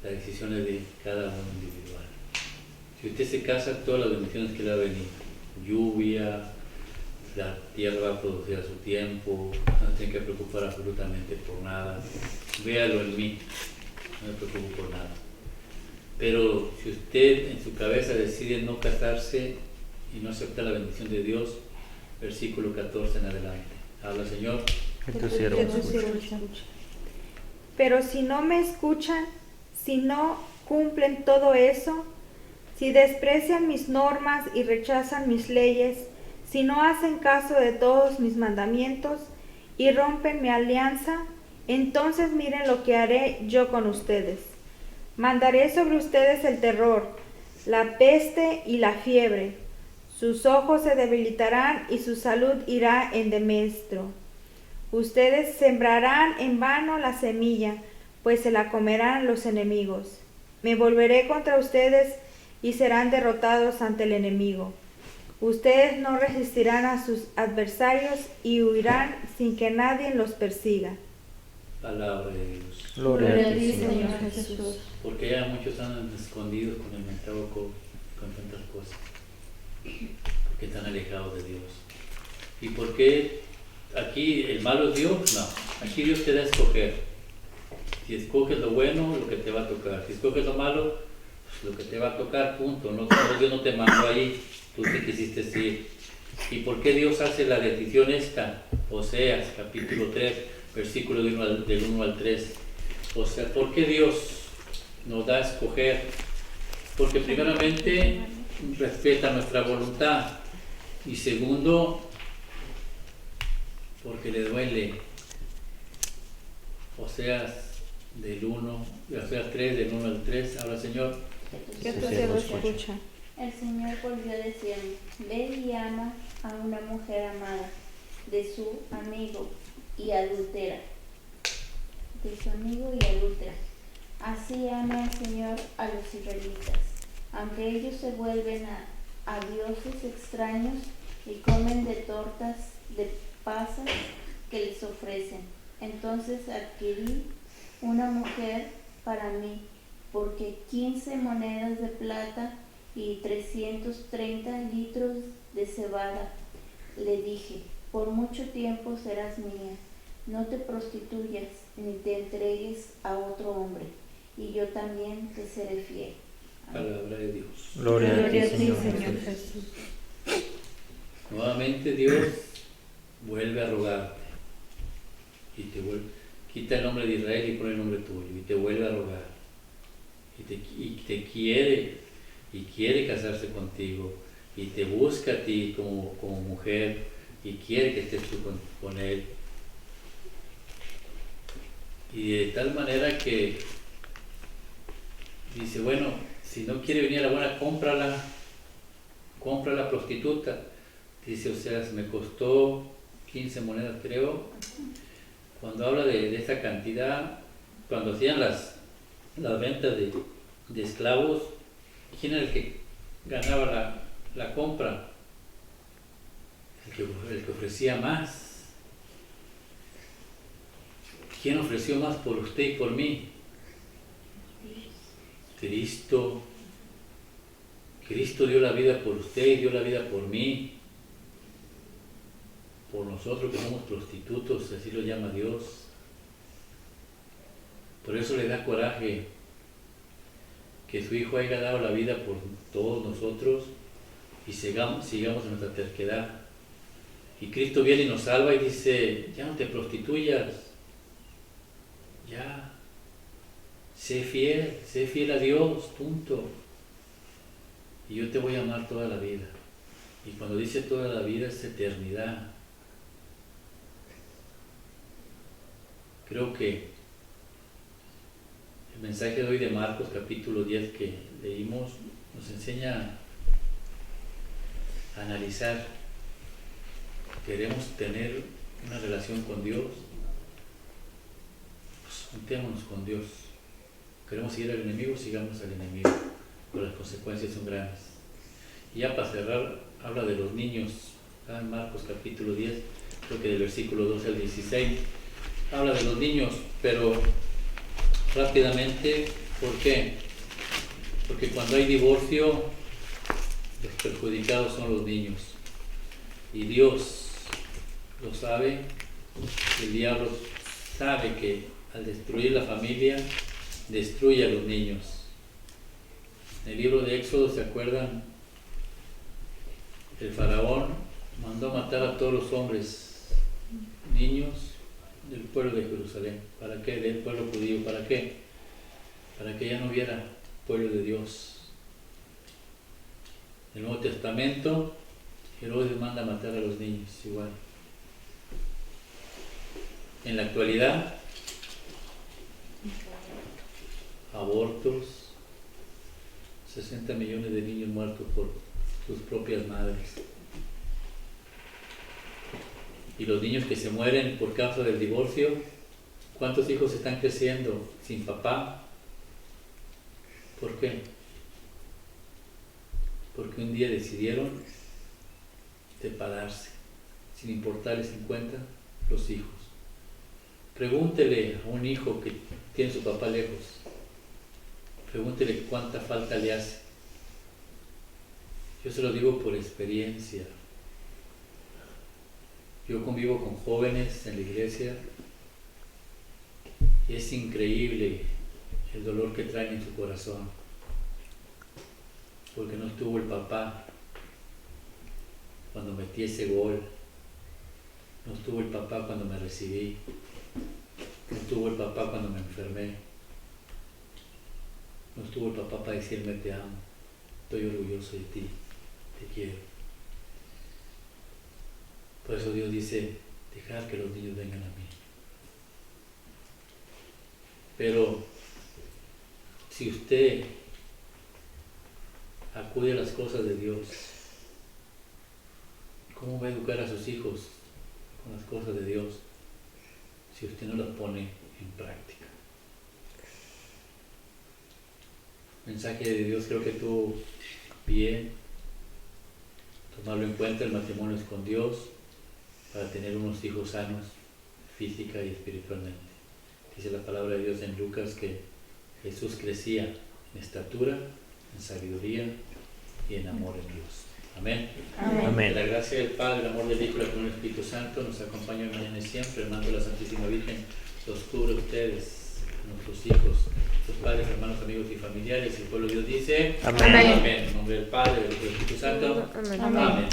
S1: La decisión es de cada uno individual. Si usted se casa, todas las bendiciones que le va a venir, lluvia, la tierra va a producir a su tiempo, no tiene que preocupar absolutamente por nada. Véalo en mí, no me preocupo por nada. Pero si usted en su cabeza decide no casarse y no aceptar la bendición de Dios, versículo 14 en adelante. Habla, Señor.
S6: Que tu siervo escuche.
S5: Pero si no me escuchan, si no cumplen todo eso, si desprecian mis normas y rechazan mis leyes, si no hacen caso de todos mis mandamientos y rompen mi alianza, entonces miren lo que haré yo con ustedes. Mandaré sobre ustedes el terror, la peste y la fiebre. Sus ojos se debilitarán y su salud irá en demestro. Ustedes sembrarán en vano la semilla, pues se la comerán los enemigos. Me volveré contra ustedes y serán derrotados ante el enemigo. Ustedes no resistirán a sus adversarios y huirán sin que nadie los persiga.
S1: Palabra de Dios.
S6: Gloria a ti, Señor.
S2: Señor Jesús.
S1: Porque ya muchos andan escondidos con el mentado con tantas cosas. Porque están alejados de Dios. ¿Y por qué aquí el malo es Dios? No, aquí Dios te da a escoger. Si escoges lo bueno, lo que te va a tocar. Si escoges lo malo, pues lo que te va a tocar, punto. No, Dios no te mandó ahí, tú te quisiste ir. ¿Y por qué Dios hace la decisión esta? Oseas, capítulo 3, versículo del 1 al 3. O sea, ¿por qué Dios nos da a escoger? Porque primeramente respeta nuestra voluntad y segundo, porque le duele. Oseas del 1, de Oseas 3, del 1 al 3. Habla, Señor.
S5: Que tu
S6: Su
S5: siervo
S6: siervo
S5: escucha.
S2: El Señor volvió a decirme, ve y ama a una mujer amada de su amigo y adúltera. Así ama el Señor a los israelitas, aunque ellos se vuelven a dioses extraños y comen de tortas de pasas que les ofrecen. Entonces adquirí una mujer para mí, porque 15 monedas de plata y 330 litros de cebada. Le dije, por mucho tiempo serás mía, no te prostituyas ni te entregues a otro hombre, y yo también te seré fiel.
S1: Palabra de Dios.
S6: Gloria a ti,
S5: Gloria a ti,
S6: Señor
S5: Señor
S6: Jesús.
S5: Jesús.
S1: Nuevamente Dios vuelve a rogarte y quita el nombre de Israel y pone el nombre tuyo y te vuelve a rogar y te quiere casarse contigo y te busca a ti como mujer y quiere que estés tú con él, y de tal manera que dice, bueno, si no quiere venir a la buena, compra la prostituta. Dice, o sea, me costó 15 monedas, creo. Cuando habla de esta cantidad, cuando hacían las ventas de esclavos, ¿quién era el que ganaba la compra? El que ofrecía más. ¿Quién ofreció más por usted y por mí? Cristo. Cristo dio la vida por usted y dio la vida por mí. Por nosotros que somos prostitutos, así lo llama Dios. Por eso le da coraje que su Hijo haya dado la vida por todos nosotros y sigamos en nuestra terquedad. Y Cristo viene y nos salva y dice, ya no te prostituyas, ya, sé fiel a Dios, punto. Y yo te voy a amar toda la vida. Y cuando dice toda la vida es eternidad. Creo que el mensaje de hoy de Marcos capítulo 10 que leímos nos enseña a analizar. ¿Queremos tener una relación con Dios? Pues juntémonos con Dios. ¿Queremos seguir al enemigo? Sigamos al enemigo, pero las consecuencias son grandes. Y ya para cerrar, habla de los niños. Está en Marcos capítulo 10, creo que del versículo 12 al 16. Habla de los niños, pero rápidamente, ¿por qué? Porque cuando hay divorcio, los perjudicados son los niños. Y Dios lo sabe, el diablo sabe que al destruir la familia, destruye a los niños. En el libro de Éxodo, ¿se acuerdan? El faraón mandó matar a todos los hombres, niños, del pueblo de Jerusalén. ¿Para qué? Del pueblo judío. ¿Para qué? Para que ya no hubiera pueblo de Dios. En el Nuevo Testamento, Herodes manda a matar a los niños igual. En la actualidad, abortos, 60 millones de niños muertos por sus propias madres. Y los niños que se mueren por causa del divorcio, ¿cuántos hijos están creciendo sin papá? ¿Por qué? Porque un día decidieron separarse, sin importarles en cuenta los hijos. Pregúntele a un hijo que tiene a su papá lejos, pregúntele cuánta falta le hace. Yo se lo digo por experiencia. Yo convivo con jóvenes en la iglesia y es increíble el dolor que traen en su corazón, porque no estuvo el papá cuando metí ese gol, no estuvo el papá cuando me recibí, no estuvo el papá cuando me enfermé, no estuvo el papá para decirme te amo, estoy orgulloso de ti, te quiero. Por eso Dios dice, dejar que los niños vengan a mí. Pero si usted acude a las cosas de Dios, ¿cómo va a educar a sus hijos con las cosas de Dios si usted no las pone en práctica? El mensaje de Dios creo que tuvo bien tomarlo en cuenta. El matrimonio es con Dios para tener unos hijos sanos física y espiritualmente. Dice la palabra de Dios en Lucas que Jesús crecía en estatura, en sabiduría y en amor en Dios. Amén.
S6: Amén.
S1: Que la gracia del Padre, el amor del Hijo y la comunión del Espíritu Santo nos acompañe mañana y siempre. El manto de la Santísima Virgen los cubre a ustedes, a nuestros hijos, sus padres, hermanos, amigos y familiares. Y el pueblo de Dios dice:
S6: Amén.
S1: Amén. En nombre del Padre, del Hijo y del Espíritu Santo.
S7: Amén.
S1: Amén.